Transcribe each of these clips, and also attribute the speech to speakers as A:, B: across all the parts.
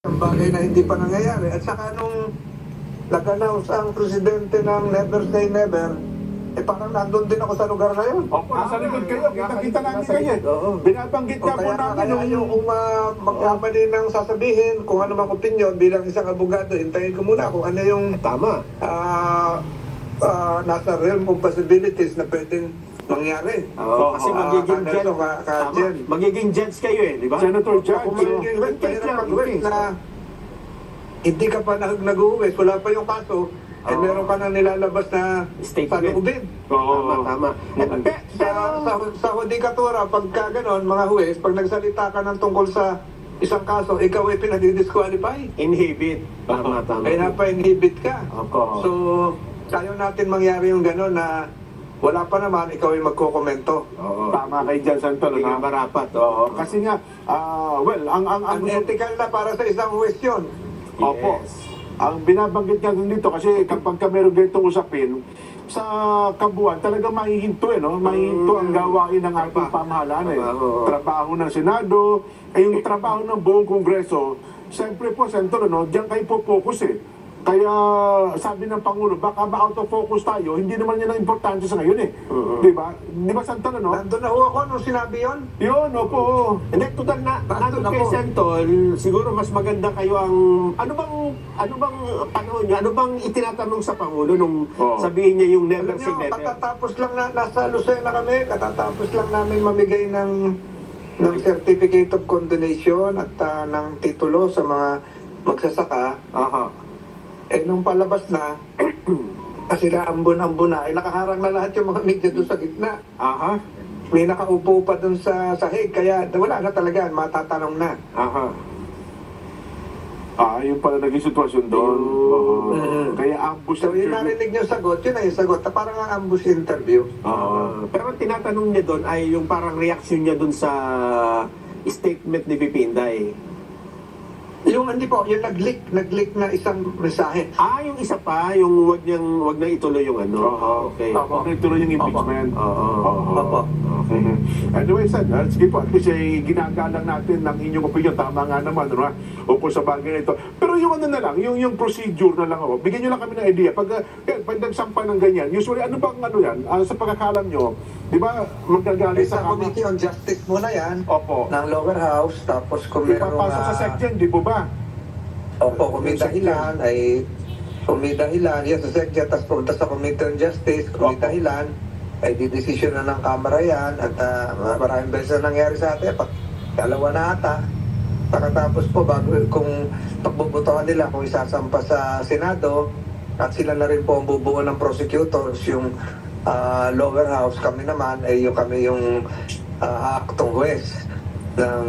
A: Ang bagay na hindi pa nangyayari. At saka nung nag-announce ang presidente ng Never Say Never, parang nandun din ako sa lugar na yun.
B: Opo, nasa likod kayo. Kita-kita namin kayo. Binabanggit
A: O
B: nga po
A: kaya
B: namin
A: yung magkamali ng sasabihin, kung ano mang opinion bilang isang abogado, hintayin ko muna kung ano yung
C: Tama.
A: nasa realm of possibilities na pwedeng mangyari.
C: Kasi magiging judge. Tama. Magiging judge kayo di ba?
B: Senator Judge.
A: Kung magiging wet, mahirap mag-wet na hindi ka pa nag-uwes, wala pa yung kaso, meron ka na nilalabas na
C: Statement.
A: panubid.
C: Tama.
A: Sa hudikatura, pagka ganon, mga huwes, pag nagsalita ka ng tungkol sa isang kaso, ikaw ay pinadidisqualify.
C: Inhibit. Tama.
A: Ay napa-inhibit ka.
C: Opo.
A: So, tayo natin mangyari yung ganon na wala pa naman, ikaw ay magkokomento.
B: Tama kay Jan Santol.
C: Hindi nga marapat.
B: Kasi nga, ang
A: Unethical na para sa isang huwes yun.
B: Opo. Ang binabanggit nga dun dito kasi kapag ka meron ganitong usapin, sa kabuuan talaga mahihinto no? Mahihinto ang gawain ng ating pamahalaan Trabaho ng Senado, yung trabaho ng buong Kongreso. Siyempre po, Senator, diyan kayo po focus Kaya sabi ng Pangulo, baka ma-out of focus tayo, hindi naman yan ang importante sa ngayon Di ba? Di ba, Santol,
A: Nandun na ho ako nung sinabi yun.
B: Yun, opo.
C: Hindi, total na, ano kay Santol, siguro mas maganda kayo ang, ano bang panahon niya, ano bang itinatanong sa Pangulo nung sabihin niya yung never say never?
A: Katatapos lang nasa Lucena kami, katatapos lang namin mamigay ng certificate of condonation at ng titulo sa mga magsasaka. Nung palabas na, kasi ambon-ambon na, nakaharang na lahat yung mga media doon sa gitna. May nakaupo pa doon sa sahig, kaya wala na talaga, matatanong na.
B: Yung pala naging sitwasyon doon. Kaya ambush
A: So, yung narinig niyo sagot, yun ay yung sagot. Parang ang ambush interview.
C: Pero ang tinatanong niya doon ay yung parang reaction niya doon sa statement ni Pipinday.
A: Yung hindi po, yung nag-leak na isang mensahe.
C: Yung isa pa, yung wag na ituloy yung ano. Okay.
B: Huwag na ituloy yung impeachment.
A: Opo.
B: Okay. Anyway, Sen, sige po, at least ginagalang natin ng inyong opinion. Tama nga naman, Upo sa bagay na ito. Pero yung ano na lang, yung procedure na lang bigyan nyo lang kami ng idea. Pag nagsampa ng ganyan, usually ano bang yan? Sa pagkakalam nyo, di ba, magagaling sa
A: Committee on Justice muna yan.
B: Opo.
A: Ng lower house, tapos kung merong...
B: Ipapasok sa section, di po ba?
A: Opo, kung may dahilan, yan sa section, tapos pumunta sa Committee on Justice, kung may dahilan, ay didesisyon na ng Kamara yan, at maraming beses na nangyari sa atin, dalawa na ata. Pagkatapos po, kung pagbubutuhan nila, kung isasampa sa Senado, at sila na rin po ang bubuo ng prosecutors, yung lower house, kami naman, kami yung aktong huwes ng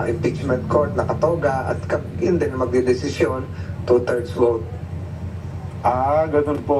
A: impeachment court na katoga, at yun din magdidesisyon, 2/3 vote.
B: Ganun po.